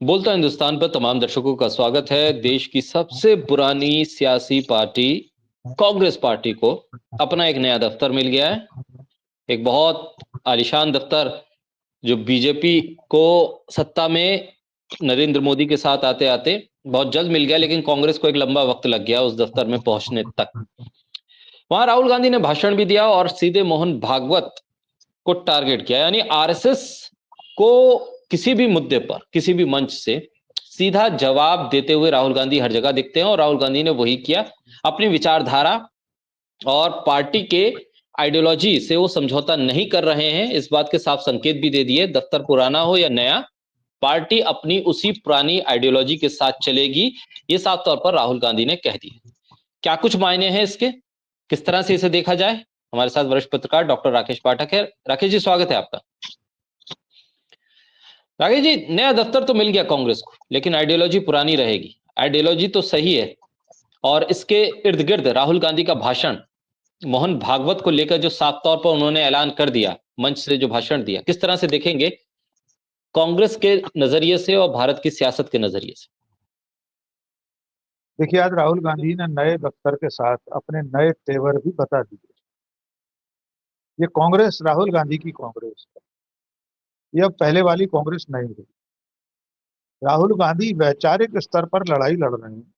बोलता हिंदुस्तान पर तमाम दर्शकों का स्वागत है। देश की सबसे पुरानी सियासी पार्टी कांग्रेस पार्टी को अपना एक नया दफ्तर मिल गया है। एक बहुत आलीशान दफ्तर जो बीजेपी को सत्ता में नरेंद्र मोदी के साथ आते आते बहुत जल्द मिल गया, लेकिन कांग्रेस को एक लंबा वक्त लग गया उस दफ्तर में पहुंचने तक। वहां राहुल गांधी ने भाषण भी दिया और सीधे मोहन भागवत को टारगेट किया, यानी आरएसएस को किसी भी मुद्दे पर किसी भी मंच से सीधा जवाब देते हुए राहुल गांधी हर जगह दिखते हैं और राहुल गांधी ने वही किया। अपनी विचारधारा और पार्टी के आइडियोलॉजी से वो समझौता नहीं कर रहे हैं, इस बात के साफ संकेत भी दे दिए। दफ्तर पुराना हो या नया, पार्टी अपनी उसी पुरानी आइडियोलॉजी के साथ चलेगी, ये साफ तौर पर राहुल गांधी ने कह दिया। क्या कुछ मायने हैं इसके, किस तरह से इसे देखा जाए? हमारे साथ वरिष्ठ पत्रकार डॉक्टर राकेश पाठक है। राकेश जी, स्वागत है आपका। राकेश जी, नया दफ्तर तो मिल गया कांग्रेस को, लेकिन आइडियोलॉजी पुरानी रहेगी। आइडियोलॉजी तो सही है, और इसके इर्द गिर्द राहुल गांधी का भाषण मोहन भागवत को लेकर जो साफ तौर पर उन्होंने ऐलान कर दिया, मंच से जो भाषण दिया, किस तरह से देखेंगे कांग्रेस के नजरिए से और भारत की सियासत के नजरिए से? देखिए, आज राहुल गांधी ने नए दफ्तर के साथ अपने नए तेवर भी बता दिए। ये कांग्रेस राहुल गांधी की कांग्रेस है। ये अब पहले वाली कांग्रेस नहीं रही। राहुल गांधी वैचारिक स्तर पर लड़ाई लड़ रहे हैं,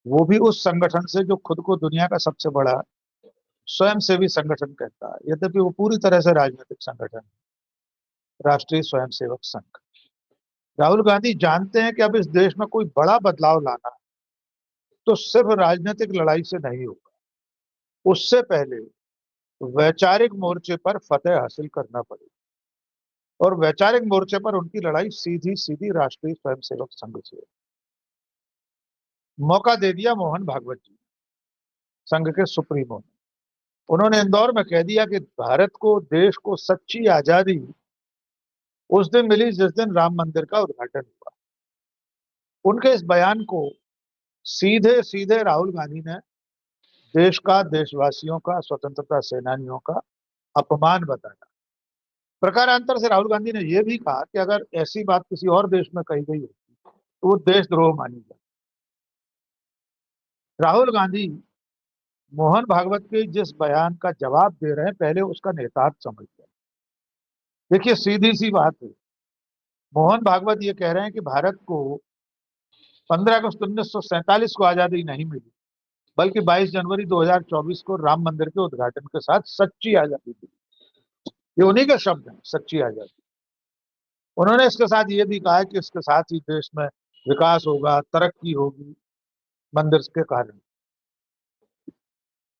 वो भी उस संगठन से जो खुद को दुनिया का सबसे बड़ा स्वयंसेवी संगठन कहता है, यद्यपि वो पूरी तरह से राजनीतिक संगठन है, राष्ट्रीय स्वयंसेवक संघ। राहुल गांधी जानते हैं कि अब इस देश में कोई बड़ा बदलाव लाना है तो सिर्फ राजनीतिक लड़ाई से नहीं होगा। उससे पहले वैचारिक मोर्चे पर फतेह हासिल करना पड़ेगा, और वैचारिक मोर्चे पर उनकी लड़ाई सीधी सीधी राष्ट्रीय स्वयंसेवक संघ से है। मौका दे दिया मोहन भागवत जी, संघ के सुप्रीमो ने। उन्होंने इंदौर में कह दिया कि भारत को, देश को सच्ची आजादी उस दिन मिली जिस दिन राम मंदिर का उद्घाटन हुआ। उनके इस बयान को सीधे सीधे राहुल गांधी ने देश का, देशवासियों का, स्वतंत्रता सेनानियों का अपमान बताया। प्रकारांतर से राहुल गांधी ने यह भी कहा कि अगर ऐसी बात किसी और देश में कही गई होती तो वो देशद्रोह मानी जाए। राहुल गांधी मोहन भागवत के जिस बयान का जवाब दे रहे हैं, पहले उसका नेतार्थ समझते हैं। देखिए, सीधी सी बात है। मोहन भागवत ये कह रहे हैं कि भारत को 15 अगस्त 1947 को आजादी नहीं मिली, बल्कि 22 जनवरी 2024 को राम मंदिर के उद्घाटन के साथ सच्ची आजादी मिली। ये उन्हीं के शब्द हैं, सच्ची आजादी। उन्होंने इसके साथ ये भी कहा है कि इसके साथ ही देश में विकास होगा, तरक्की होगी मंदिर के कारण।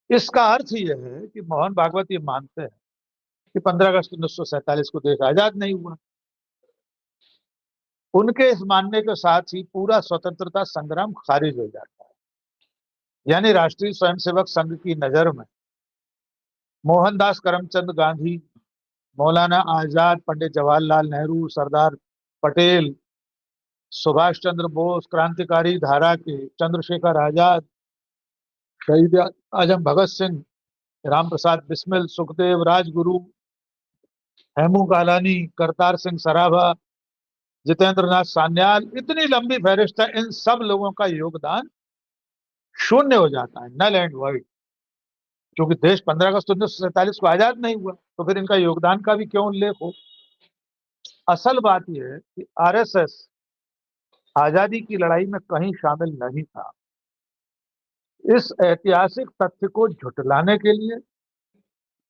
इसका अर्थ यह है कि मोहन भागवत ये मानते हैं कि 15 अगस्त 1947 को देश आजाद नहीं हुआ। उनके इस मानने के साथ ही पूरा स्वतंत्रता संग्राम खारिज हो जाता है। यानी राष्ट्रीय स्वयंसेवक संघ की नजर में मोहनदास करमचंद गांधी, मौलाना आजाद, पंडित जवाहरलाल नेहरू, सरदार पटेल, सुभाष चंद्र बोस, क्रांतिकारी धारा के चंद्रशेखर आजाद, शहीद आजम भगत सिंह, राम प्रसाद बिस्मिल, सुखदेव, राजगुरु, हेमू कालानी, करतार सिंह सराभा, जितेंद्र नाथ सान्याल, इतनी लंबी फहरिस्त है। इन सब लोगों का योगदान शून्य हो जाता है, नल एंड वाइड। क्योंकि देश 15 अगस्त 1947 को आजाद नहीं हुआ, तो फिर इनका योगदान का भी क्यों उल्लेख हो। असल बात यह है कि आरएसएस आजादी की लड़ाई में कहीं शामिल नहीं था। इस ऐतिहासिक तथ्य को झुटलाने के लिए,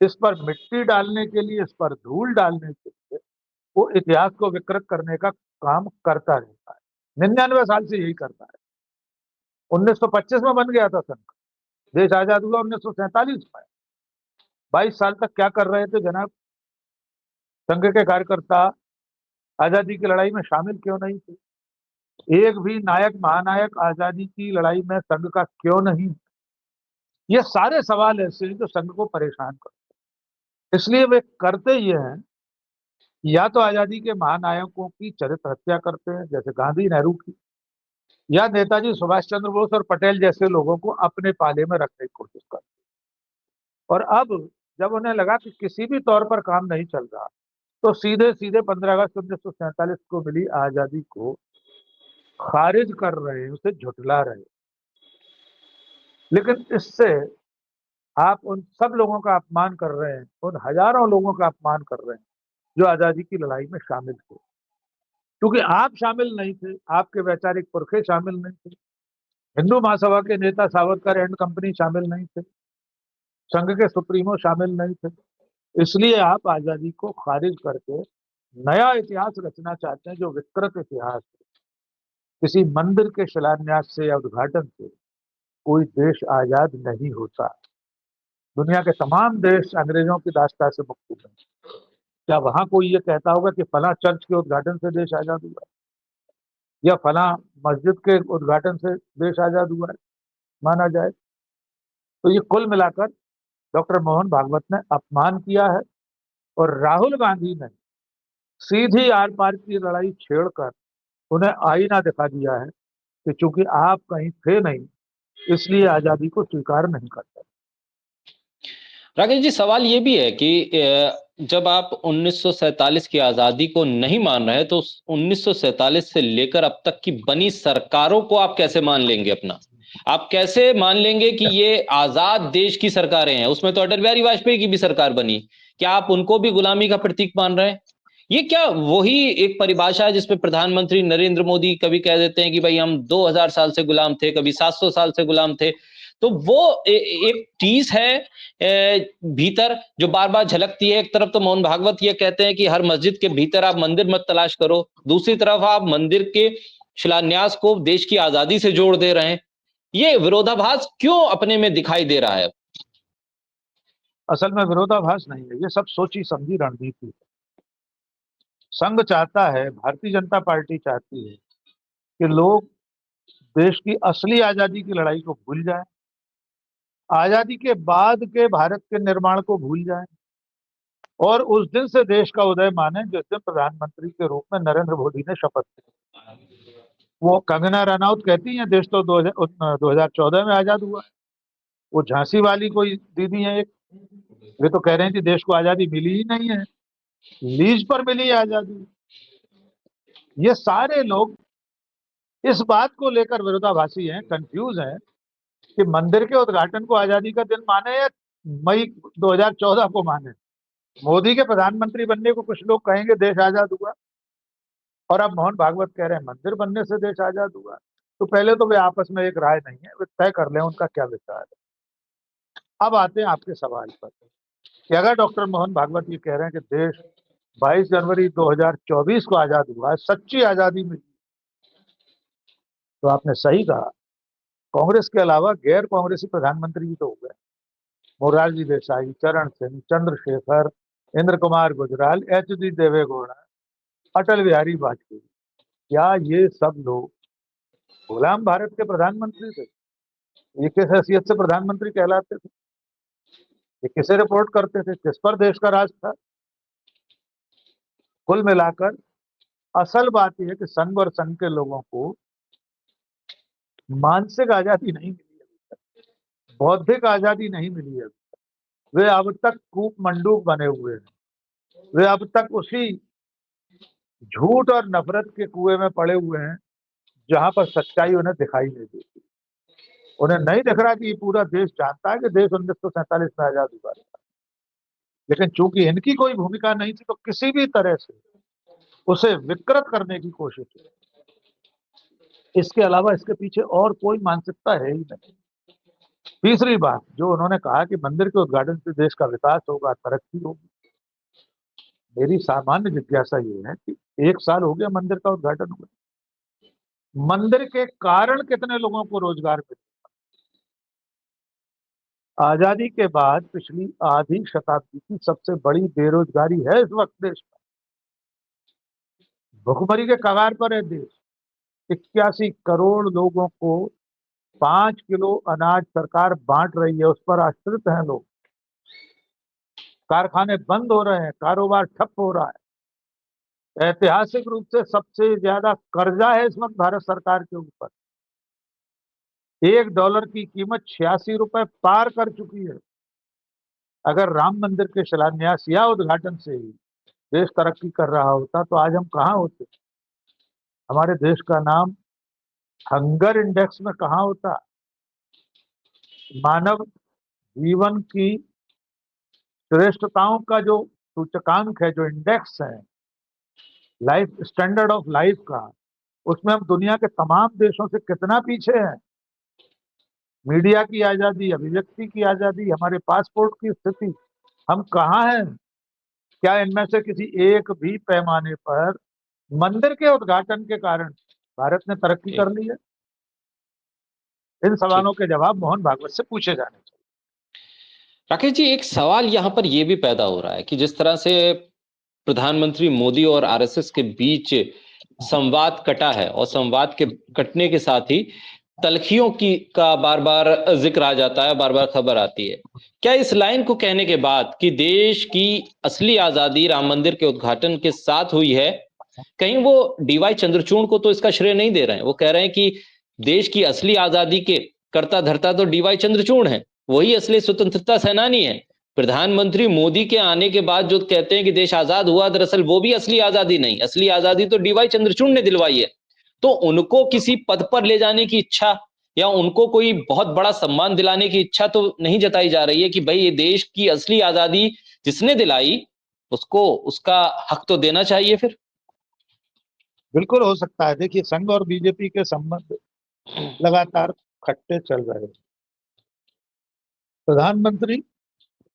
इस पर मिट्टी डालने के लिए, इस पर धूल डालने के लिए वो इतिहास को विकृत करने का काम करता रहता है। 99 साल से यही करता है। 1925 में बन गया था संघ, देश आजाद हुआ 1947 में। 22 साल तक क्या कर रहे थे जनाब? संघ के कार्यकर्ता आजादी की लड़ाई में शामिल क्यों नहीं थे? एक भी नायक, महानायक आजादी की लड़ाई में संघ का क्यों नहीं? ये सारे सवाल ऐसे हैं जो संघ को परेशान करते, इसलिए वे करते ये हैं, या तो आजादी के महानायकों की चरित्र हत्या करते हैं जैसे गांधी, नेहरू की, या नेताजी सुभाष चंद्र बोस और पटेल जैसे लोगों को अपने पाले में रखने की कोशिश करते हैं। और अब जब उन्हें लगा कि किसी भी तौर पर काम नहीं चल रहा, तो सीधे सीधे 15 अगस्त 1947 को मिली आजादी को खारिज कर रहे हैं, उसे झुठला रहे हैं। लेकिन इससे आप उन सब लोगों का अपमान कर रहे हैं, उन हजारों लोगों का अपमान कर रहे हैं जो आजादी की लड़ाई में शामिल थे। क्योंकि आप शामिल नहीं थे, आपके वैचारिक पुरखे शामिल नहीं थे, हिंदू महासभा के नेता सावरकर एंड कंपनी शामिल नहीं थे, संघ के सुप्रीमो शामिल नहीं थे। इसलिए आप आजादी को खारिज करके नया इतिहास रचना चाहते हैं जो विकृत इतिहास है। किसी मंदिर के शिलान्यास से या उद्घाटन से कोई देश आजाद नहीं होता। दुनिया के तमाम देश अंग्रेजों की दास्ता से मुक्त हुए। क्या वहां कोई ये कहता होगा कि फला चर्च के उद्घाटन से देश आजाद हुआ है या फला मस्जिद के उद्घाटन से देश आजाद हुआ है माना जाए? तो ये कुल मिलाकर डॉक्टर मोहन भागवत ने अपमान किया है और राहुल गांधी ने सीधी आर पार की लड़ाई छेड़कर उन्हें आईना दिखा दिया है कि चूंकि आप कहीं थे नहीं इसलिए आजादी को स्वीकार नहीं करते। राकेश जी, सवाल ये भी है कि जब आप 1947 की आजादी को नहीं मान रहे तो 1947 से लेकर अब तक की बनी सरकारों को आप कैसे मान लेंगे अपना? आप कैसे मान लेंगे कि ये आजाद देश की सरकारें हैं? उसमें तो अटल बिहारी वाजपेयी की भी सरकार बनी, क्या आप उनको भी गुलामी का प्रतीक मान रहे हैं? ये क्या वही एक परिभाषा है जिसपे प्रधानमंत्री नरेंद्र मोदी कभी कह देते हैं कि भाई हम 2000 साल से गुलाम थे, कभी 700 साल से गुलाम थे? तो वो एक टीस है भीतर जो बार बार झलकती है। एक तरफ तो मोहन भागवत ये कहते हैं कि हर मस्जिद के भीतर आप मंदिर मत तलाश करो, दूसरी तरफ आप मंदिर के शिलान्यास को देश की आजादी से जोड़ दे रहे हैं। ये विरोधाभास क्यों अपने में दिखाई दे रहा है? असल में विरोधाभास नहीं है, ये सब सोची समझी रणनीति है। संघ चाहता है, भारतीय जनता पार्टी चाहती है कि लोग देश की असली आजादी की लड़ाई को भूल जाएं, आजादी के बाद के भारत के निर्माण को भूल जाएं और उस दिन से देश का उदय माने जिस दिन प्रधानमंत्री के रूप में नरेंद्र मोदी ने शपथ ली। वो कंगना रनौत कहती हैं देश तो 2014 में आजाद हुआ। वो झांसी वाली कोई दीदी है एक, वे तो कह रहे हैं कि देश को आजादी मिली ही नहीं है, लीज पर मिली है आजादी। ये सारे लोग इस बात को लेकर विरोधाभासी हैं, कंफ्यूज हैं कि मंदिर के उद्घाटन को आजादी का दिन माने या मई 2014 को माने। मोदी के प्रधानमंत्री बनने को कुछ लोग कहेंगे देश आजाद हुआ और अब मोहन भागवत कह रहे हैं मंदिर बनने से देश आजाद हुआ। तो पहले तो वे आपस में एक राय नहीं है, वे तय कर लें उनका क्या विचार है। अब आते हैं आपके सवाल पर कि अगर डॉक्टर मोहन भागवत ये कह रहे हैं कि देश 22 जनवरी 2024 को आजाद हुआ है, सच्ची आजादी मिली, तो आपने सही कहा। कांग्रेस के अलावा गैर कांग्रेसी प्रधानमंत्री भी तो हो गए, मोरारजी देसाई, चरण सिंह, चंद्रशेखर, इंद्र कुमार गुजराल, एच.डी. देवेगौड़ा, अटल बिहारी वाजपेयी। क्या ये सब लोग गुलाम भारत के प्रधानमंत्री थे? ये किस हैसियत से प्रधानमंत्री कहलाते थे? ये किसे रिपोर्ट करते थे? किस पर देश का राज था? कुल मिलाकर असल बात यह है कि संघ और संघ के लोगों को मानसिक आजादी नहीं मिली है, बौद्धिक आजादी नहीं मिली है। वे अब तक कूप मंडूक बने हुए हैं, वे अब तक उसी झूठ और नफरत के कुएं में पड़े हुए हैं जहां पर सच्चाई उन्हें दिखाई नहीं देती। उन्हें नहीं दिख रहा कि पूरा देश जानता है कि देश 1947 में आजाद हुआ था, लेकिन चूंकि इनकी कोई भूमिका नहीं थी तो किसी भी तरह से उसे विकृत करने की कोशिश की। इसके अलावा इसके पीछे और कोई मानसिकता है ही नहीं। तीसरी बात जो उन्होंने कहा कि मंदिर के उद्घाटन से देश का विकास होगा, तरक्की होगी। मेरी सामान्य जिज्ञासा ये है कि 1 साल हो गया मंदिर का उद्घाटन हुआ, मंदिर के कारण कितने लोगों को रोजगार मिला? आजादी के बाद पिछली आधी शताब्दी की सबसे बड़ी बेरोजगारी है इस वक्त देश में। भुखमरी के कगार पर है देश। 81 करोड़ लोगों को 5 किलो अनाज सरकार बांट रही है, उस पर आश्रित हैं लोग। कारखाने बंद हो रहे हैं, कारोबार ठप हो रहा है। ऐतिहासिक रूप से सबसे ज्यादा कर्जा है इस वक्त भारत सरकार के ऊपर। $1 की कीमत 86 रुपए पार कर चुकी है। अगर राम मंदिर के शिलान्यास या उद्घाटन से ही देश तरक्की कर रहा होता तो आज हम कहाँ होते? हमारे देश का नाम हंगर इंडेक्स में कहाँ होता? मानव जीवन की श्रेष्ठताओं का जो सूचकांक है, जो इंडेक्स है, लाइफ स्टैंडर्ड ऑफ लाइफ का, उसमें हम दुनिया के तमाम देशों से कितना पीछे हैं। मीडिया की आजादी, अभिव्यक्ति की आजादी, हमारे पासपोर्ट की स्थिति, हम कहाँ हैं? क्या इनमें से किसी एक भी पैमाने पर मंदिर के उद्घाटन के कारण भारत ने तरक्की कर ठीक ली है? इन ठीक। सवालों के जवाब मोहन भागवत से पूछे जाने चाहिए। राकेश जी, एक सवाल यहाँ पर यह भी पैदा हो रहा है कि जिस तरह से प्रधानमंत्री मोदी और आरएसएस के बीच संवाद कटा है और संवाद के कटने के साथ ही तलखियों की का बार बार जिक्र आ जाता है, बार बार खबर आती है। क्या इस लाइन को कहने के बाद कि देश की असली आजादी राम मंदिर के उद्घाटन के साथ हुई है, कहीं वो डीवाई चंद्रचूड़ को तो इसका श्रेय नहीं दे रहे हैं? वो कह रहे हैं कि देश की असली आजादी के कर्ता धर्ता तो डीवाई चंद्रचूड़ हैं, वही असली स्वतंत्रता सेनानी है। प्रधानमंत्री मोदी के आने के बाद जो कहते हैं कि देश आजाद हुआ, दरअसल वो भी असली आजादी नहीं, असली आजादी तो डीवाई चंद्रचूड़ ने दिलवाई है। तो उनको किसी पद पर ले जाने की इच्छा या उनको कोई बहुत बड़ा सम्मान दिलाने की इच्छा तो नहीं जताई जा रही है कि भाई ये देश की असली आजादी जिसने दिलाई उसको उसका हक तो देना चाहिए फिर। बिल्कुल हो सकता है। देखिए, संघ और बीजेपी के संबंध लगातार खट्टे चल रहे हैं। प्रधानमंत्री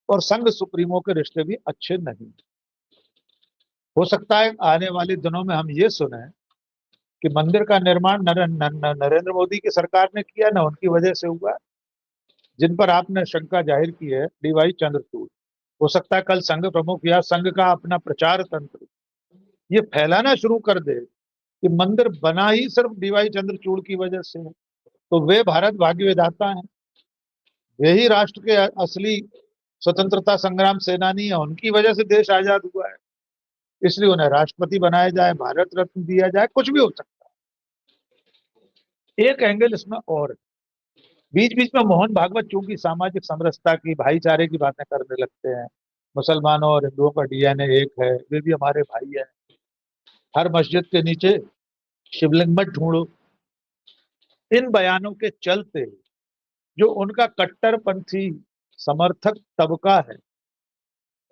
और संघ सुप्रीमो के रिश्ते भी अच्छे नहीं। हो सकता है आने वाले दिनों में हम ये सुने कि मंदिर का निर्माण नरेंद्र मोदी की सरकार ने किया, ना उनकी वजह से हुआ, जिन पर आपने शंका जाहिर की है, डीवाई चंद्रचूड़। हो सकता है कल संघ प्रमुख या संघ का अपना प्रचार तंत्र ये फैलाना शुरू कर दे कि मंदिर बना ही सिर्फ डीवाई चंद्रचूड़ की वजह से है, तो वे भारत भाग्य विधाता हैं, यही राष्ट्र के असली स्वतंत्रता संग्राम सेनानी है, उनकी वजह से देश आजाद हुआ है, इसलिए उन्हें राष्ट्रपति बनाया जाए, भारत रत्न दिया जाए, कुछ भी हो सकता है। एक एंगल इसमें और, बीच बीच में मोहन भागवत चूंकि सामाजिक समरसता की, भाईचारे की बातें करने लगते हैं। मुसलमानों और हिंदुओं का डीएनए एक है, वे भी हमारे भाई हैं, हर मस्जिद के नीचे शिवलिंग मत ढूंढो। इन बयानों के चलते जो उनका कट्टरपंथी समर्थक तबका है,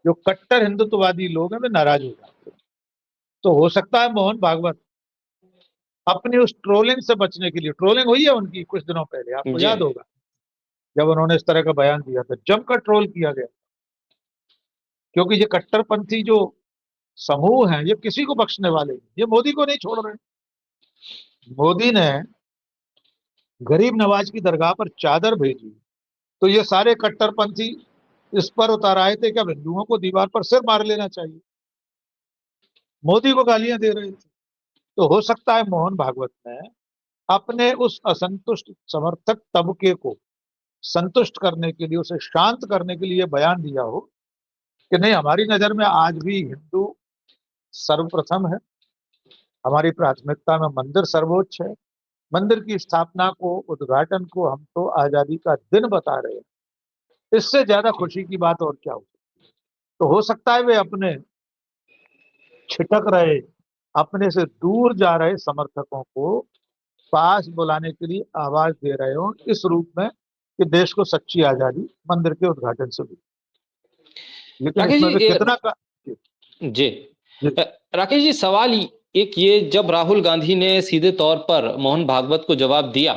जो कट्टर हिंदुत्ववादी लोग हैं, वे नाराज हो जाते हैं। तो हो सकता है मोहन भागवत अपनी उस ट्रोलिंग से बचने के लिए, ट्रोलिंग हुई है उनकी कुछ दिनों पहले, आपको जी। याद होगा, जब उन्होंने इस तरह का बयान दिया था, जमकर ट्रोल किया गया, क्योंकि ये कट्टरपंथी जो समूह हैं, ये किसी को बख्शने वाले नहीं, ये मोदी को नहीं छोड़ रहे। मोदी ने गरीब नवाज की दरगाह पर चादर भेजी, तो ये सारे कट्टरपंथी इस पर उतर आए थे कि अब हिंदुओं को दीवार पर सिर मार लेना चाहिए, मोदी को गालियां दे रहे थे। तो हो सकता है मोहन भागवत ने अपने उस असंतुष्ट समर्थक तबके को संतुष्ट करने के लिए, उसे शांत करने के लिए बयान दिया हो कि नहीं, हमारी नजर में आज भी हिंदू सर्वप्रथम है, हमारी प्राथमिकता में मंदिर सर्वोच्च है, मंदिर की स्थापना को, उद्घाटन को हम तो आजादी का दिन बता रहे हैं, इससे ज्यादा खुशी की बात और क्या हो। तो हो सकता है वे अपने छिटक रहे, अपने से दूर जा रहे समर्थकों को पास बुलाने के लिए आवाज दे रहे हो, इस रूप में कि देश को सच्ची आजादी मंदिर के उद्घाटन से मिली। लेकिन राकेश इसमें जी भी कितना का जी जी, राकेश जी, सवाल एक ये, जब राहुल गांधी ने सीधे तौर पर मोहन भागवत को जवाब दिया,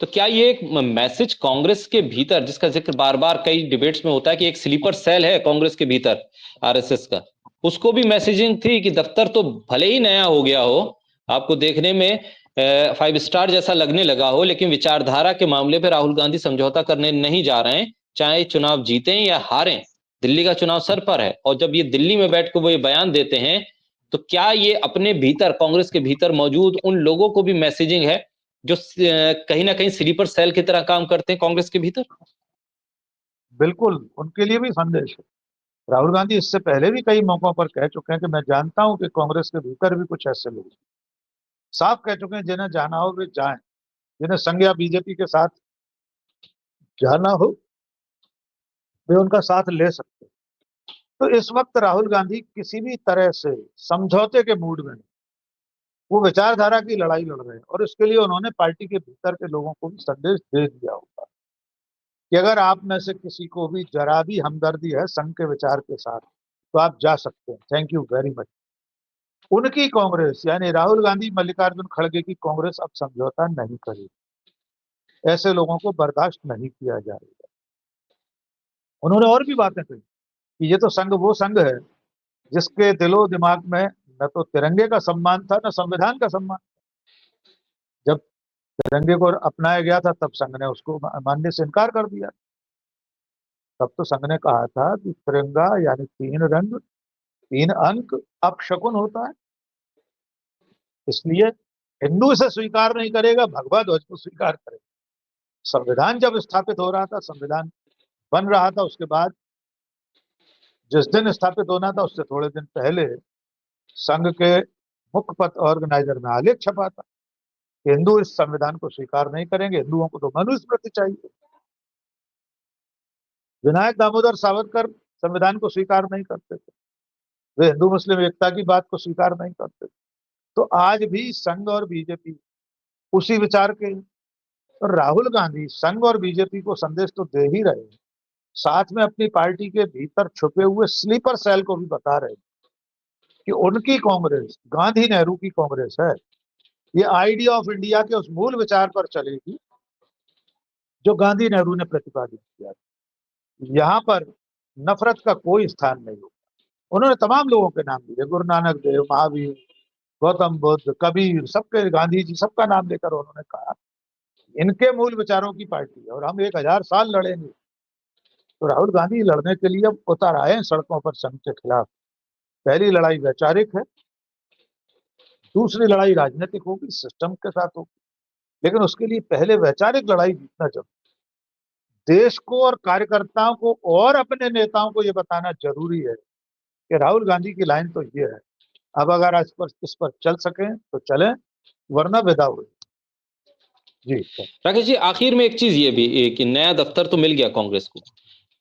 तो क्या ये एक मैसेज कांग्रेस के भीतर, जिसका जिक्र बार बार कई डिबेट्स में होता है कि एक स्लीपर सेल है कांग्रेस के भीतर आरएसएस का, उसको भी मैसेजिंग थी कि दफ्तर तो भले ही नया हो गया हो, आपको देखने में 5 स्टार जैसा लगने लगा हो, लेकिन विचारधारा के मामले पर राहुल गांधी समझौता करने नहीं जा रहे हैं, चाहे चुनाव जीतें या हारें, दिल्ली का चुनाव सर पर है। और जब ये दिल्ली में बैठ कर वो ये बयान देते हैं, तो क्या ये अपने भीतर, कांग्रेस के भीतर मौजूद उन लोगों को भी मैसेजिंग है जो कहीं ना कहीं स्लीपर सेल की तरह काम करते हैं कांग्रेस के भीतर? बिल्कुल उनके लिए भी संदेश है। राहुल गांधी इससे पहले भी कई मौकों पर कह चुके हैं कि मैं जानता हूं कि कांग्रेस के भीतर भी कुछ ऐसे लोग, साफ कह चुके हैं, जिन्हें जाना हो वे जाएं, जिन्हें संघ या बीजेपी के साथ जाना हो वे उनका साथ ले सकते हैं। तो इस वक्त राहुल गांधी किसी भी तरह से समझौते के मूड में नहीं, वो विचारधारा की लड़ाई लड़ रहे हैं और इसके लिए उन्होंने पार्टी के भीतर के लोगों को भी संदेश दे दिया होगा कि अगर आप में से किसी को भी जरा भी हमदर्दी है संघ के विचार के साथ तो आप जा सकते हैं, थैंक यू वेरी मच। उनकी कांग्रेस यानी राहुल गांधी मल्लिकार्जुन खड़गे की कांग्रेस अब समझौता नहीं करेगी, ऐसे लोगों को बर्दाश्त नहीं किया जाएगा। उन्होंने और भी बातें कही कि ये तो संघ वो संघ है जिसके दिलो दिमाग में न तो तिरंगे का सम्मान था न संविधान का सम्मान। जब तिरंगे को अपनाया गया था तब संघ ने उसको मानने से इनकार कर दिया। तब तो संघ ने कहा था कि तिरंगा यानी 3 रंग 3 अंक अपशकुन होता है, इसलिए हिंदू इसे स्वीकार नहीं करेगा, भगवा ध्वज को स्वीकार करेगा। संविधान जब स्थापित हो रहा था, संविधान बन रहा था, उसके बाद जिस दिन स्थापित होना था उससे थोड़े दिन पहले संघ के मुखपत्र ऑर्गेनाइजर में आलेख छपा था कि हिंदू इस संविधान को स्वीकार नहीं करेंगे, हिंदुओं को तो मनुस्मृति चाहिए। विनायक दामोदर सावरकर संविधान को स्वीकार नहीं करते थे, वे हिंदू मुस्लिम एकता की बात को स्वीकार नहीं करते थे। तो आज भी संघ और बीजेपी उसी विचार के, और राहुल गांधी संघ और बीजेपी को संदेश तो दे ही रहे हैं, साथ में अपनी पार्टी के भीतर छुपे हुए स्लीपर सेल को भी बता रहे हैं कि उनकी कांग्रेस गांधी नेहरू की कांग्रेस है, ये आइडिया ऑफ इंडिया के उस मूल विचार पर चलेगी जो गांधी नेहरू ने प्रतिपादित किया। यहाँ पर नफरत का कोई स्थान नहीं होगा। उन्होंने तमाम लोगों के नाम लिए, गुरु नानक देव, महावीर, गौतम बुद्ध, कबीर, सबके, गांधी जी, सबका नाम लेकर उन्होंने कहा इनके मूल विचारों की पार्टी है और हम 1000 साल लड़ेंगे। तो राहुल गांधी लड़ने के लिए अब उतर आए हैं सड़कों पर संघ के खिलाफ। पहली लड़ाई वैचारिक है, दूसरी लड़ाई राजनीतिक होगी, सिस्टम के साथ होगी, लेकिन उसके लिए पहले वैचारिक लड़ाई जीतना जरूरी। देश को और कार्यकर्ताओं को और अपने नेताओं को यह बताना जरूरी है कि राहुल गांधी की लाइन तो ये है, अब अगर इस पर चल सके तो चलें, वरना विदा हुए। जी राकेश जी, आखिर में एक चीज ये भी कि नया दफ्तर तो मिल गया कांग्रेस को,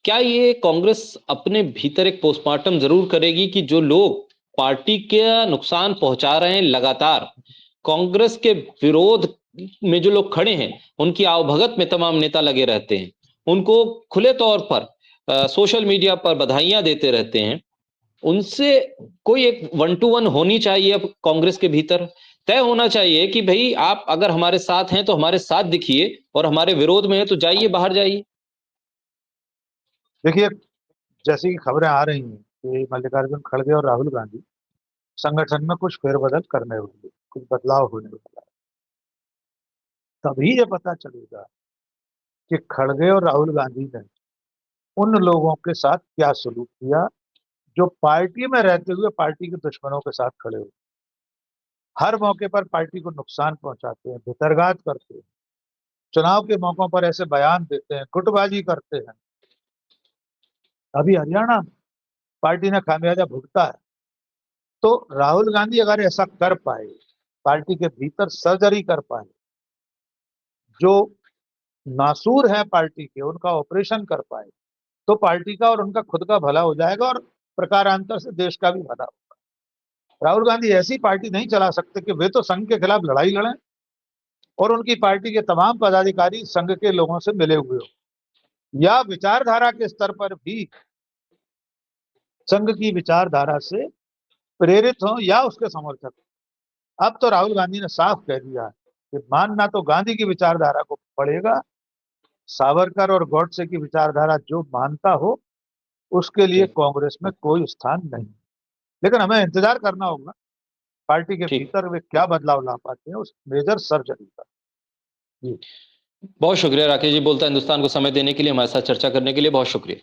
क्या ये कांग्रेस अपने भीतर एक पोस्टमार्टम जरूर करेगी कि जो लोग पार्टी के नुकसान पहुंचा रहे हैं, लगातार कांग्रेस के विरोध में जो लोग खड़े हैं, उनकी आवभगत में तमाम नेता लगे रहते हैं, उनको खुले तौर पर सोशल मीडिया पर बधाइयां देते रहते हैं, उनसे कोई एक 1-to-1 होनी चाहिए। अब कांग्रेस के भीतर तय होना चाहिए कि भाई आप अगर हमारे साथ हैं तो हमारे साथ दिखिए, और हमारे विरोध में है तो जाइए, बाहर जाइए। देखिए, जैसी कि खबरें आ रही हैं कि मल्लिकार्जुन खड़गे और राहुल गांधी संगठन में कुछ फेरबदल करने होंगे, कुछ बदलाव होने वाला है, तभी ये पता चलेगा कि खड़गे और राहुल गांधी ने उन लोगों के साथ क्या सलूक किया जो पार्टी में रहते हुए पार्टी के दुश्मनों के साथ खड़े हुए, हर मौके पर पार्टी को नुकसान पहुंचाते हैं, भितरघात करते हैं, चुनाव के मौकों पर ऐसे बयान देते हैं, गुटबाजी करते हैं। अभी हरियाणा पार्टी ने खामियाजा भुगता है। तो राहुल गांधी अगर ऐसा कर पाए, पार्टी के भीतर सर्जरी कर पाए, जो नासूर है पार्टी के उनका ऑपरेशन कर पाए, तो पार्टी का और उनका खुद का भला हो जाएगा और प्रकारांतर से देश का भी भला होगा। राहुल गांधी ऐसी पार्टी नहीं चला सकते कि वे तो संघ के खिलाफ लड़ाई लड़ें और उनकी पार्टी के तमाम पदाधिकारी संघ के लोगों से मिले हुए हो, या विचारधारा के स्तर पर भी संघ की विचारधारा से प्रेरित हो या उसके समर्थक। अब तो राहुल गांधी ने साफ कह दिया कि मानना तो गांधी की विचारधारा को पड़ेगा, सावरकर और गॉडसे की विचारधारा जो मानता हो उसके लिए कांग्रेस में कोई स्थान नहीं। लेकिन हमें इंतजार करना होगा पार्टी के भीतर वे क्या बदलाव ला पाते हैं उस मेजर सर्जरी का। जी बहुत शुक्रिया राकेश जी, बोलता हिंदुस्तान को समय देने के लिए, हमारे साथ चर्चा करने के लिए बहुत शुक्रिया।